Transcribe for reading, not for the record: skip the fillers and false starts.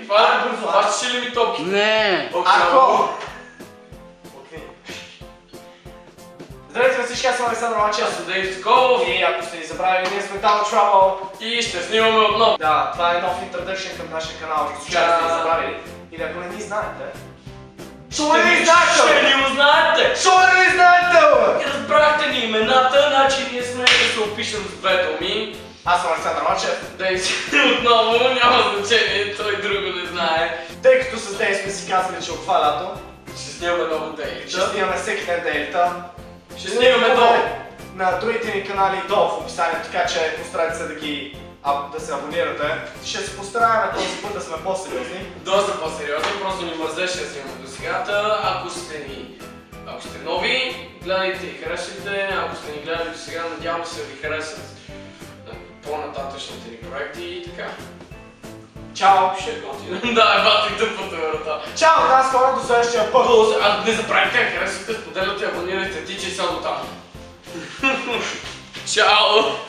Това хващаш ли ми топки? Не! Ако! Здравейте на всички, аз съм Александър Лачев. Аз съм Дейв Сколов. И ако сте ни забравили, ние сме Double Trouble. И ще снимаме отново. Да, това е нов introduction към нашия канал, ако случайно сте ни забравили. Или ако не ни знаете. Шо не ни знаете? Ще ни го знаете! Шо не ни знаете, бе? Разбрахте ни имената, значи ние сме да се опишем с две думи. Аз съм Александър Лачев. Дейв отново, няма значение, той друго не знае. Тъй като с Дейв сме си казали, че от това лято Ще снимаме много дейлита. ще снимаме всеки ден дейлита. Ще снимаме долу. На другите ни канали долу в описанието, така че постарайте се да се абонирате. Ще се постараем този път да сме по-сериозни. Доста по-сериозно, просто ни мързеше да снимаме до сегата. Ако сте нови, гледайте и харесвайте. Ако сте ни гледали до сега, надявам се да ви харесат по-нататъчните ни проекти и така. Чао! Ще е готино. Да, бати тъпата врата. Чао, до нас хора, до следващия път! А не забравяйте да харесвате, споделяте, абонирайте, тичай само там. Чао!